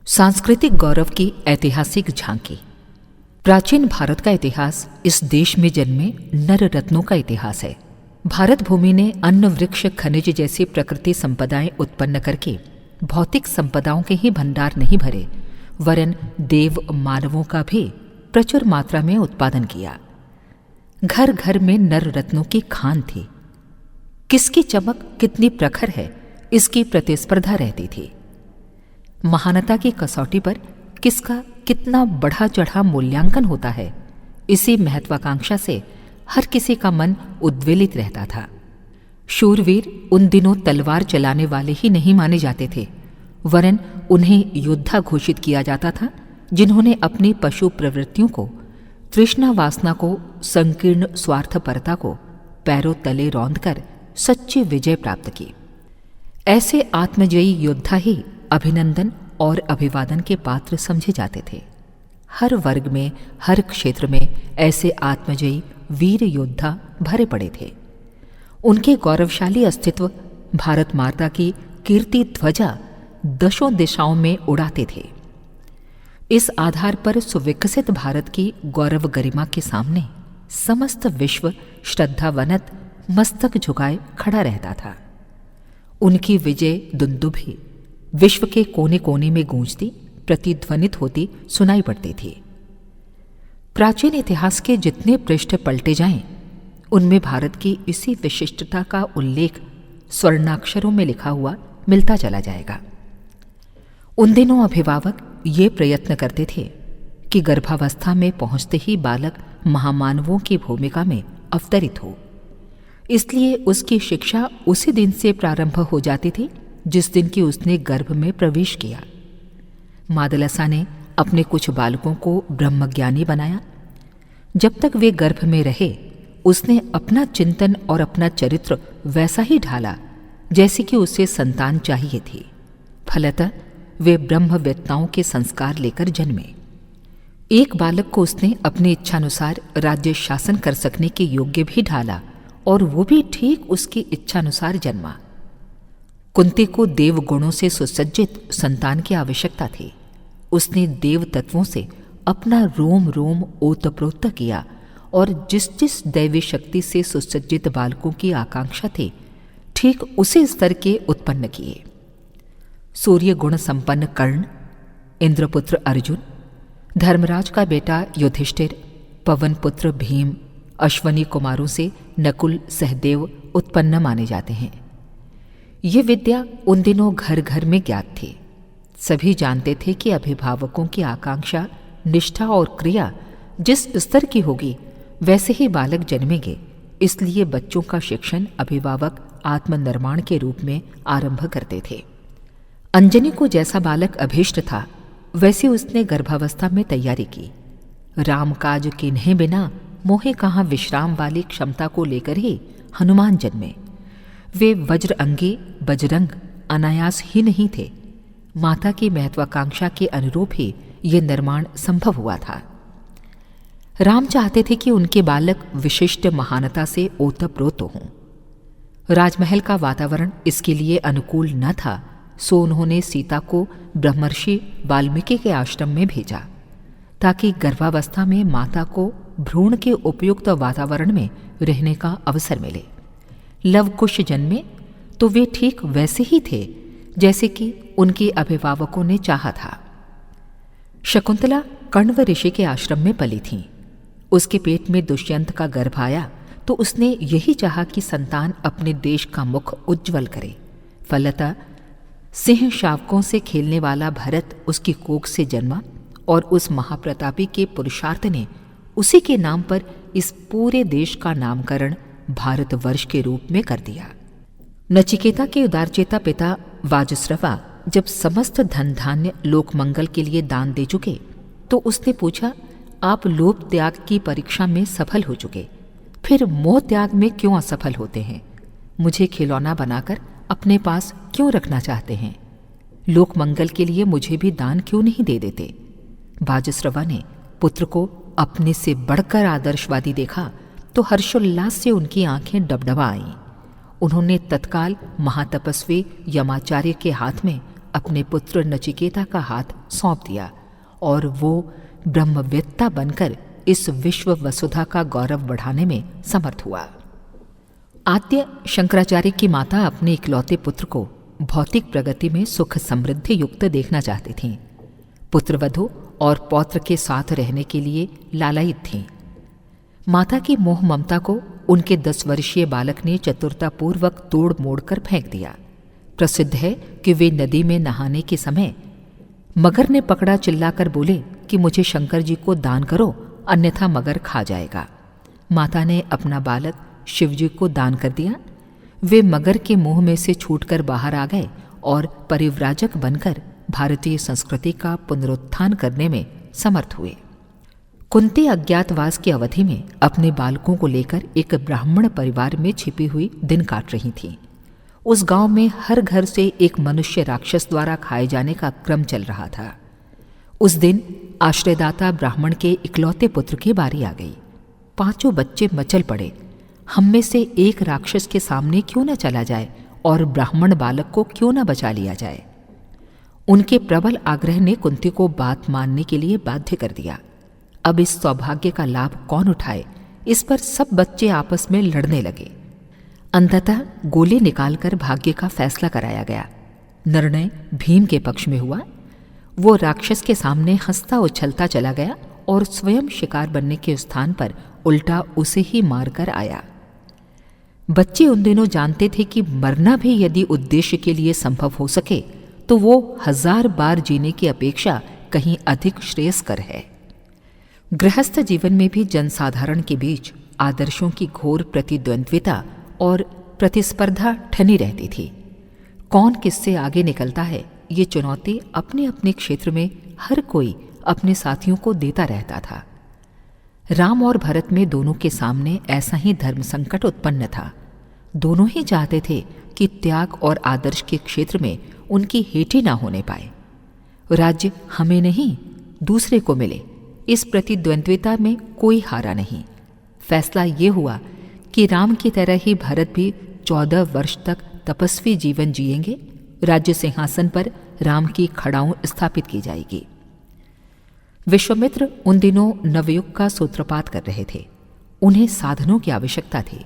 सांस्कृतिक गौरव की ऐतिहासिक झांकी। प्राचीन भारत का इतिहास इस देश में जन्मे नर रत्नों का इतिहास है। भारत भूमि ने अन्न, वृक्ष, खनिज जैसी प्रकृति संपदाएं उत्पन्न करके भौतिक संपदाओं के ही भंडार नहीं भरे, वरन देव मानवों का भी प्रचुर मात्रा में उत्पादन किया। घर घर में नर रत्नों की खान थी। किसकी चमक कितनी प्रखर है, इसकी प्रतिस्पर्धा रहती थी। महानता की कसौटी पर किसका कितना बढ़ा चढ़ा मूल्यांकन होता है, इसी महत्वाकांक्षा से हर किसी का मन उद्वेलित रहता था। शूरवीर उन दिनों तलवार चलाने वाले ही नहीं माने जाते थे, वरन उन्हें योद्धा घोषित किया जाता था, जिन्होंने अपनी पशु प्रवृत्तियों को, तृष्णा वासना को, संकीर्ण स्वार्थपरता को पैरों तले रौंदकर सच्ची विजय प्राप्त की। ऐसे आत्मजयी योद्धा ही अभिनंदन और अभिवादन के पात्र समझे जाते थे। हर वर्ग में, हर क्षेत्र में ऐसे आत्मजयी वीर योद्धा भरे पड़े थे। उनके गौरवशाली अस्तित्व भारत माता की कीर्ति ध्वजा दशों दिशाओं में उड़ाते थे। इस आधार पर सुविकसित भारत की गौरव गरिमा के सामने समस्त विश्व श्रद्धावनत मस्तक झुकाए खड़ा रहता था। उनकी विजय दुंदुभी विश्व के कोने कोने में गूंजती, प्रतिध्वनित होती सुनाई पड़ती थी। प्राचीन इतिहास के जितने पृष्ठ पलटे जाएं, उनमें भारत की इसी विशिष्टता का उल्लेख स्वर्णाक्षरों में लिखा हुआ मिलता चला जाएगा। उन दिनों अभिभावक ये प्रयत्न करते थे कि गर्भावस्था में पहुंचते ही बालक महामानवों की भूमिका में अवतरित हो। इसलिए उसकी शिक्षा उसी दिन से प्रारंभ हो जाती थी जिस दिन की उसने गर्भ में प्रवेश किया। मादलसा ने अपने कुछ बालकों को ब्रह्मज्ञानी बनाया। जब तक वे गर्भ में रहे, उसने अपना चिंतन और अपना चरित्र वैसा ही ढाला जैसे कि उसे संतान चाहिए थी। फलतः वे ब्रह्मवेत्ताओं के संस्कार लेकर जन्मे। एक बालक को उसने अपनी इच्छानुसार राज्य शासन कर सकने के योग्य भी ढाला, और वो भी ठीक उसकी इच्छानुसार जन्मा। कुंती को देव गुणों से सुसज्जित संतान की आवश्यकता थी। उसने देव तत्वों से अपना रोम रोम ओतप्रोत किया और जिस जिस दैवी शक्ति से सुसज्जित बालकों की आकांक्षा थी, ठीक उसी स्तर के उत्पन्न किए। सूर्य गुण संपन्न कर्ण, इंद्रपुत्र अर्जुन, धर्मराज का बेटा युधिष्ठिर, पवन पुत्र भीम, अश्वनी कुमारों से नकुल, सहदेव उत्पन्न माने जाते हैं। ये विद्या उन दिनों घर घर में ज्ञात थी। सभी जानते थे कि अभिभावकों की आकांक्षा, निष्ठा और क्रिया जिस स्तर की होगी, वैसे ही बालक जन्मेंगे। इसलिए बच्चों का शिक्षण अभिभावक आत्मनिर्माण के रूप में आरंभ करते थे। अंजनी को जैसा बालक अभीष्ट था, वैसे उसने गर्भावस्था में तैयारी की। रामकाज किन्हें बिना मोहे कहाँ विश्राम वाली क्षमता को लेकर ही हनुमान जन्मे। वे वज्र अंगी बजरंग अनायास ही नहीं थे। माता की महत्वाकांक्षा के अनुरूप ही ये निर्माण संभव हुआ था। राम चाहते थे कि उनके बालक विशिष्ट महानता से ओतप्रोत हों। राजमहल का वातावरण इसके लिए अनुकूल न था, सो उन्होंने सीता को ब्रह्मर्षि वाल्मीकि के आश्रम में भेजा, ताकि गर्भावस्था में माता को भ्रूण के उपयुक्त वातावरण में रहने का अवसर मिले। लवकुश जन्मे तो वे ठीक वैसे ही थे जैसे कि उनके अभिभावकों ने चाहा था। शकुंतला कण्व ऋषि के आश्रम में पली थीं। उसके पेट में दुष्यंत का गर्भ आया तो उसने यही चाहा कि संतान अपने देश का मुख उज्ज्वल करे। फलतः सिंह शावकों से खेलने वाला भरत उसकी कोख से जन्मा, और उस महाप्रतापी के पुरुषार्थ ने उसी के नाम पर इस पूरे देश का नामकरण भारतवर्ष के रूप में कर दिया। नचिकेता के उदारचेता पिता वाजश्रवा जब समस्त धन धान्य लोक मंगल के लिए दान दे चुके, तो उसने पूछा, आप लोभ त्याग की परीक्षा में सफल हो चुके, फिर मोह त्याग में क्यों असफल होते हैं? मुझे खिलौना बनाकर अपने पास क्यों रखना चाहते हैं? लोक मंगल के लिए मुझे भी दान क्यों नहीं दे देते? वाजश्रवा ने पुत्र को अपने से बढ़कर आदर्शवादी देखा तो हर्षोल्लास से उनकी आंखें डबडबा आईं। उन्होंने तत्काल महातपस्वी यमाचार्य के हाथ में अपने पुत्र नचिकेता का हाथ सौंप दिया और वो ब्रह्मवेत्ता बनकर इस विश्व वसुधा का गौरव बढ़ाने में समर्थ हुआ। आद्य शंकराचार्य की माता अपने इकलौते पुत्र को भौतिक प्रगति में सुख समृद्धि युक्त देखना चाहती थीं। पुत्रवधू और पौत्र के साथ रहने के लिए लालायित थीं। माता की मोह ममता को उनके 10 वर्षीय बालक ने चतुरतापूर्वक तोड़ मोड़ कर फेंक दिया। प्रसिद्ध है कि वे नदी में नहाने के समय मगर ने पकड़ा चिल्लाकर बोले कि मुझे शंकर जी को दान करो, अन्यथा मगर खा जाएगा। माता ने अपना बालक शिवजी को दान कर दिया। वे मगर के मुंह में से छूटकर बाहर आ गए और परिव्राजक बनकर भारतीय संस्कृति का पुनरुत्थान करने में समर्थ हुए। कुंती अज्ञातवास की अवधि में अपने बालकों को लेकर एक ब्राह्मण परिवार में छिपी हुई दिन काट रही थी। उस गांव में हर घर से एक मनुष्य राक्षस द्वारा खाए जाने का क्रम चल रहा था। उस दिन आश्रयदाता ब्राह्मण के इकलौते पुत्र की बारी आ गई। 5 बच्चे मचल पड़े, हम में से एक राक्षस के सामने क्यों न चला जाए और ब्राह्मण बालक को क्यों न बचा लिया जाए। उनके प्रबल आग्रह ने कुंती को बात मानने के लिए बाध्य कर दिया। अब इस सौभाग्य का लाभ कौन उठाए, इस पर सब बच्चे आपस में लड़ने लगे। अंततः गोली निकालकर भाग्य का फैसला कराया गया। निर्णय भीम के पक्ष में हुआ। वो राक्षस के सामने हंसता उछलता चला गया और स्वयं शिकार बनने के स्थान पर उल्टा उसे ही मारकर आया। बच्चे उन दिनों जानते थे कि मरना भी यदि उद्देश्य के लिए संभव हो सके तो वो 1000 बार जीने की अपेक्षा कहीं अधिक श्रेयस्कर है। गृहस्थ जीवन में भी जनसाधारण के बीच आदर्शों की घोर प्रतिद्वंद्विता और प्रतिस्पर्धा ठनी रहती थी। कौन किससे आगे निकलता है, ये चुनौती अपने अपने क्षेत्र में हर कोई अपने साथियों को देता रहता था। राम और भरत में दोनों के सामने ऐसा ही धर्म संकट उत्पन्न था। दोनों ही चाहते थे कि त्याग और आदर्श के क्षेत्र में उनकी हेठी ना होने पाए। राज्य हमें नहीं दूसरे को मिले, इस प्रतिद्वंद्विता में कोई हारा नहीं। फैसला ये हुआ कि राम की तरह ही भरत भी 14 वर्ष तक तपस्वी जीवन जिएंगे। राज्य सिंहासन पर राम की खड़ाऊं स्थापित की जाएगी। विश्वामित्र उन दिनों नवयुग का सूत्रपात कर रहे थे। उन्हें साधनों की आवश्यकता थी।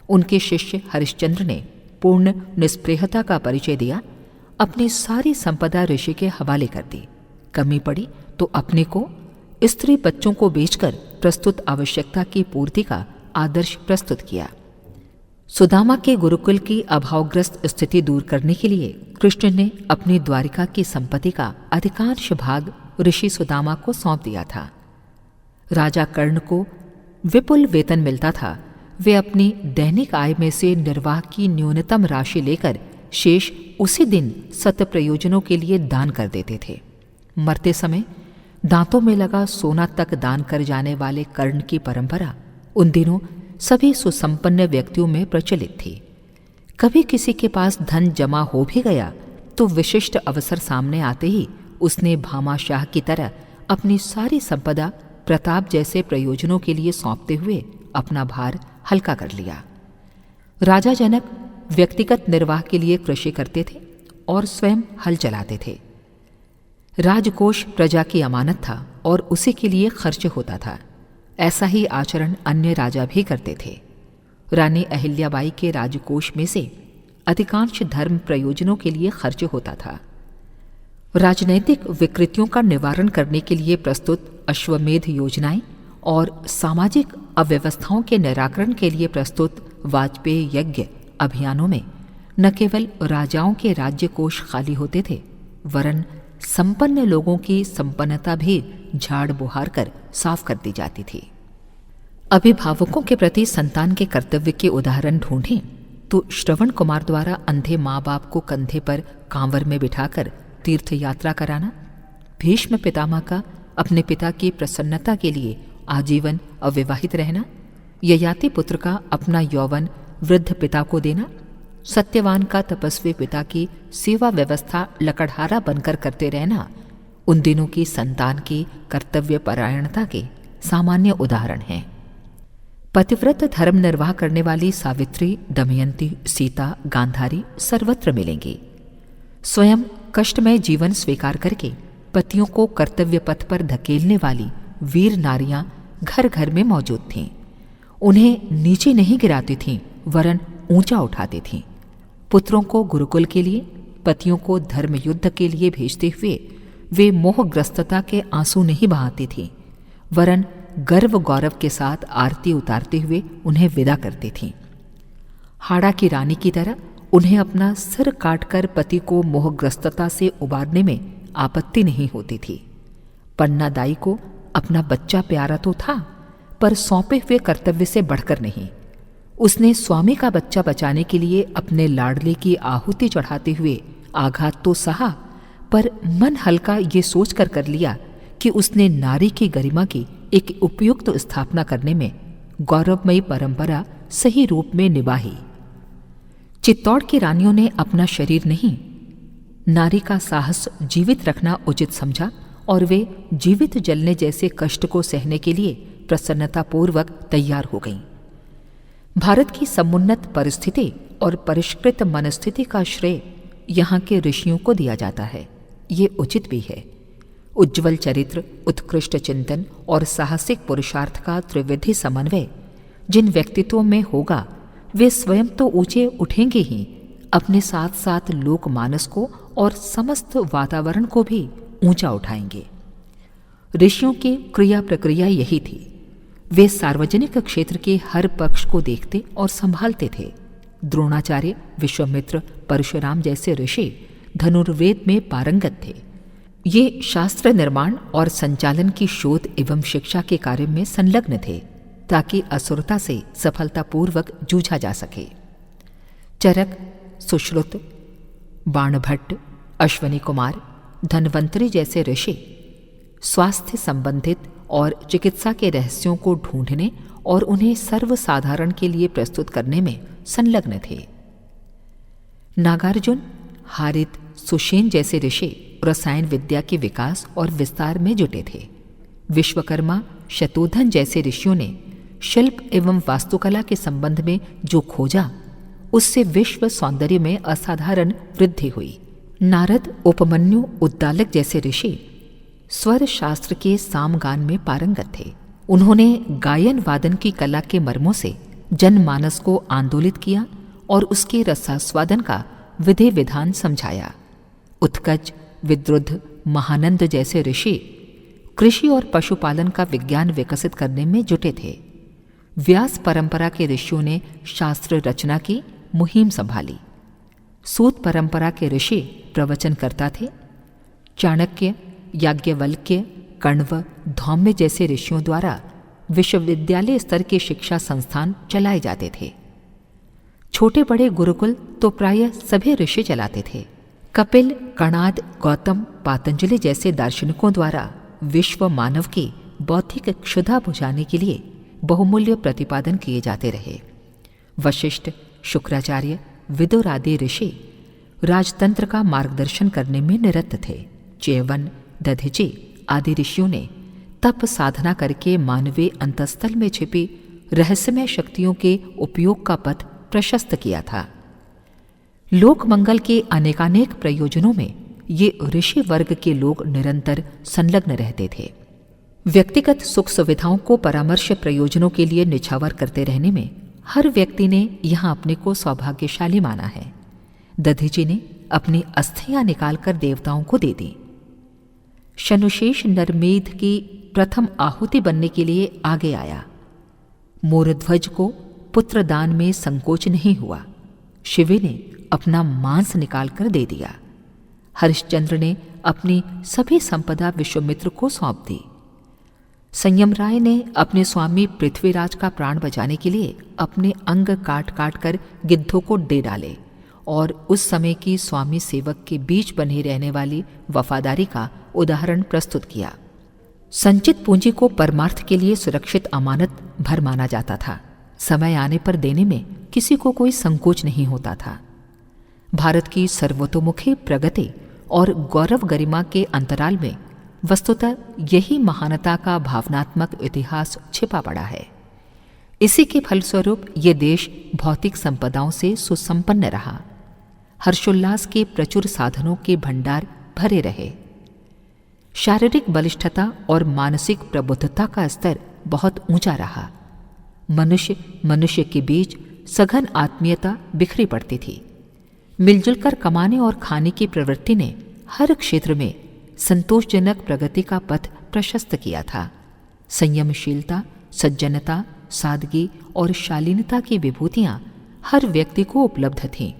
उनके शिष्य हरिश्चंद्र ने पूर्ण निस्पृहता का परिचय दिया। अपनी सारी संपदा ऋषि के हवाले कर दी। कमी पड़ी तो अपने को, स्त्री बच्चों को बेचकर प्रस्तुत आवश्यकता की पूर्ति का आदर्श प्रस्तुत किया। सुदामा के गुरुकुल की अभावग्रस्त स्थिति दूर करने के लिए कृष्ण ने अपनी द्वारिका की संपत्ति का अधिकांश भाग ऋषि सुदामा को सौंप दिया था। राजा कर्ण को विपुल वेतन मिलता था। वे अपनी दैनिक आय में से निर्वाह की न्यूनतम राशि लेकर शेष उसी दिन सत प्रयोजनों के लिए दान कर देते थे। मरते समय दांतों में लगा सोना तक दान कर जाने वाले कर्ण की परंपरा उन दिनों सभी सुसंपन्न व्यक्तियों में प्रचलित थी। कभी किसी के पास धन जमा हो भी गया तो विशिष्ट अवसर सामने आते ही उसने भामाशाह की तरह अपनी सारी संपदा प्रताप जैसे प्रयोजनों के लिए सौंपते हुए अपना भार हल्का कर लिया। राजा जनक व्यक्तिगत निर्वाह के लिए कृषि करते थे और स्वयं हल चलाते थे। राजकोष प्रजा की अमानत था और उसी के लिए खर्च होता था। ऐसा ही आचरण अन्य राजा भी करते थे। रानी अहिल्याबाई के राजकोष में से अधिकांश धर्म प्रयोजनों के लिए खर्च होता था। राजनैतिक विकृतियों का निवारण करने के लिए प्रस्तुत अश्वमेध योजनाएं और सामाजिक अव्यवस्थाओं के निराकरण के लिए प्रस्तुत वाजपेयी यज्ञ अभियानों में न केवल राजाओं के राज्य कोष खाली होते थे, वरन संपन्न लोगों की संपन्नता भी झाड़ बुहार कर साफ कर दी जाती थी। अभिभावकों के प्रति संतान के कर्तव्य के उदाहरण ढूंढें तो श्रवण कुमार द्वारा अंधे माँ बाप को कंधे पर कांवर में बिठाकर तीर्थ यात्रा कराना, भीष्म पितामह का अपने पिता की प्रसन्नता के लिए आजीवन अविवाहित रहना, ययाति पुत्र का अपना यौवन वृद्ध पिता को देना, सत्यवान का तपस्वी पिता की सेवा व्यवस्था लकड़हारा बनकर करते रहना, उन दिनों की संतान की कर्तव्य परायणता के सामान्य उदाहरण हैं। पतिव्रत धर्म निर्वाह करने वाली सावित्री, दमयंती, सीता, गांधारी सर्वत्र मिलेंगी। स्वयं कष्टमय जीवन स्वीकार करके पतियों को कर्तव्य पथ पर धकेलने वाली वीर नारियां घर घर में मौजूद थीं। उन्हें नीचे नहीं गिराती थीं, वरन ऊंचा उठाती थीं। पुत्रों को गुरुकुल के लिए, पतियों को धर्म युद्ध के लिए भेजते हुए वे मोहग्रस्तता के आंसू नहीं बहाती थीं, वरन गर्व गौरव के साथ आरती उतारते हुए उन्हें विदा करती थीं। हाड़ा की रानी की तरह उन्हें अपना सिर काटकर पति को मोहग्रस्तता से उबारने में आपत्ति नहीं होती थी। पन्ना दाई को अपना बच्चा प्यारा तो था, पर सौंपे हुए कर्तव्य से बढ़कर नहीं। उसने स्वामी का बच्चा बचाने के लिए अपने लाडले की आहुति चढ़ाते हुए आघात तो सहा, पर मन हल्का ये सोचकर कर लिया कि उसने नारी की गरिमा की एक उपयुक्त स्थापना करने में गौरवमयी परंपरा सही रूप में निभाई। चित्तौड़ की रानियों ने अपना शरीर नहीं, नारी का साहस जीवित रखना उचित समझा और वे जीवित जलने जैसे कष्ट को सहने के लिए प्रसन्नतापूर्वक तैयार हो गईं। भारत की समुन्नत परिस्थिति और परिष्कृत मनस्थिति का श्रेय यहाँ के ऋषियों को दिया जाता है। ये उचित भी है। उज्ज्वल चरित्र, उत्कृष्ट चिंतन और साहसिक पुरुषार्थ का त्रिविधि समन्वय जिन व्यक्तित्वों में होगा, वे स्वयं तो ऊंचे उठेंगे ही, अपने साथ साथ लोकमानस को और समस्त वातावरण को भी ऊंचा उठाएंगे। ऋषियों की क्रिया प्रक्रिया यही थी। वे सार्वजनिक क्षेत्र के हर पक्ष को देखते और संभालते थे। द्रोणाचार्य, विश्वामित्र, परशुराम जैसे ऋषि धनुर्वेद में पारंगत थे। ये शास्त्र निर्माण और संचालन की शोध एवं शिक्षा के कार्य में संलग्न थे, ताकि असुरता से सफलतापूर्वक जूझा जा सके। चरक, सुश्रुत, बाणभट्ट, अश्वनी कुमार, धन्वंतरी जैसे ऋषि स्वास्थ्य संबंधित और चिकित्सा के रहस्यों को ढूंढने और उन्हें सर्वसाधारण के लिए प्रस्तुत करने में संलग्न थे। नागार्जुन, हारित, सुषेण जैसे ऋषि रसायन विद्या के विकास और विस्तार में जुटे थे। विश्वकर्मा, शतुधन जैसे ऋषियों ने शिल्प एवं वास्तुकला के संबंध में जो खोजा, उससे विश्व सौंदर्य में असाधारण वृद्धि हुई। नारद, उपमन्यु, उद्दालक जैसे ऋषि स्वर शास्त्र के सामगान में पारंगत थे। उन्होंने गायन वादन की कला के मर्मों से जनमानस को आंदोलित किया और उसके रसास्वादन का विधि विधान समझाया। उत्कच, विद्रुद्ध, महानंद जैसे ऋषि कृषि और पशुपालन का विज्ञान विकसित करने में जुटे थे। व्यास परंपरा के ऋषियों ने शास्त्र रचना की मुहिम संभाली। सूत परंपरा के ऋषि प्रवचन करता थे। चाणक्य, याज्ञवल्क्य, कण्व, धौम्य जैसे ऋषियों द्वारा विश्वविद्यालय स्तर के शिक्षा संस्थान चलाए जाते थे। छोटे बड़े गुरुकुल तो प्रायः सभी ऋषि चलाते थे। कपिल, कणाद, गौतम, पातंजलि जैसे दार्शनिकों द्वारा विश्व मानव की बौद्धिक क्षुधा बुझाने के लिए बहुमूल्य प्रतिपादन किए जाते रहे। वशिष्ठ, शुक्राचार्य, विदुर आदि ऋषि राजतंत्र का मार्गदर्शन करने में निरत थे। च्यवन, दधिची आदि ऋषियों ने तप साधना करके मानवीय अंतस्थल में छिपी रहस्यमय शक्तियों के उपयोग का पथ प्रशस्त किया था। लोक मंगल के अनेकानेक प्रयोजनों में ये ऋषि वर्ग के लोग निरंतर संलग्न रहते थे। व्यक्तिगत सुख सुविधाओं को परामर्श प्रयोजनों के लिए निछावर करते रहने में हर व्यक्ति ने यहाँ अपने को सौभाग्यशाली माना है। दधीची ने अपनी अस्थियां निकालकर देवताओं को दे दी। शनुशेष नरमेध की प्रथम आहुति बनने के लिए आगे आया। मोरध्वज को पुत्रदान में संकोच नहीं हुआ। शिवे ने अपना मांस निकालकर दे दिया। हरिश्चंद्र ने अपनी सभी संपदा विश्वामित्र को सौंप दी। संयम राय ने अपने स्वामी पृथ्वीराज का प्राण बचाने के लिए अपने अंग काट काट कर गिद्धों को दे डाले और उस समय की स्वामी सेवक के बीच बने रहने वाली वफादारी का उदाहरण प्रस्तुत किया। संचित पूंजी को परमार्थ के लिए सुरक्षित अमानत भर माना जाता था। समय आने पर देने में किसी को कोई संकोच नहीं होता था। भारत की सर्वतोमुखी प्रगति और गौरव गरिमा के अंतराल में वस्तुतः यही महानता का भावनात्मक इतिहास छिपा पड़ा है। इसी के फलस्वरूप ये देश भौतिक संपदाओं से सुसंपन्न रहा। हर्षोल्लास के प्रचुर साधनों के भंडार भरे रहे। शारीरिक बलिष्ठता और मानसिक प्रबुद्धता का स्तर बहुत ऊंचा रहा। मनुष्य के बीच सघन आत्मीयता बिखरी पड़ती थी। मिलजुल कर कमाने और खाने की प्रवृत्ति ने हर क्षेत्र में संतोषजनक प्रगति का पथ प्रशस्त किया था। संयमशीलता, सज्जनता, सादगी और शालीनता की विभूतियां हर व्यक्ति को उपलब्ध थीं।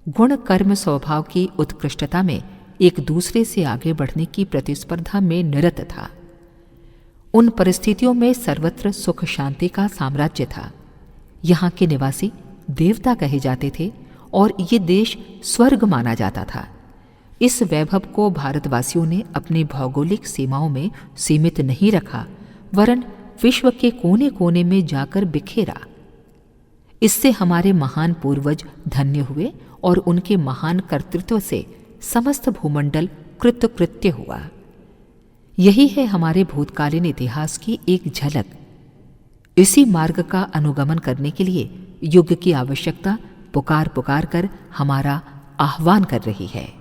गुण कर्म स्वभाव की उत्कृष्टता में एक दूसरे से आगे बढ़ने की प्रतिस्पर्धा में निरत था। उन परिस्थितियों में सर्वत्र सुख शांति का साम्राज्य था। यहाँ के निवासी देवता कहे जाते थे और ये देश स्वर्ग माना जाता था। इस वैभव को भारतवासियों ने अपनी भौगोलिक सीमाओं में सीमित नहीं रखा, वरन विश्व के कोने कोने में जाकर बिखेरा। इससे हमारे महान पूर्वज धन्य हुए और उनके महान कर्तृत्व से समस्त भूमंडल कृतकृत्य हुआ। यही है हमारे भूतकालीन इतिहास की एक झलक। इसी मार्ग का अनुगमन करने के लिए युग की आवश्यकता पुकार पुकार कर हमारा आह्वान कर रही है।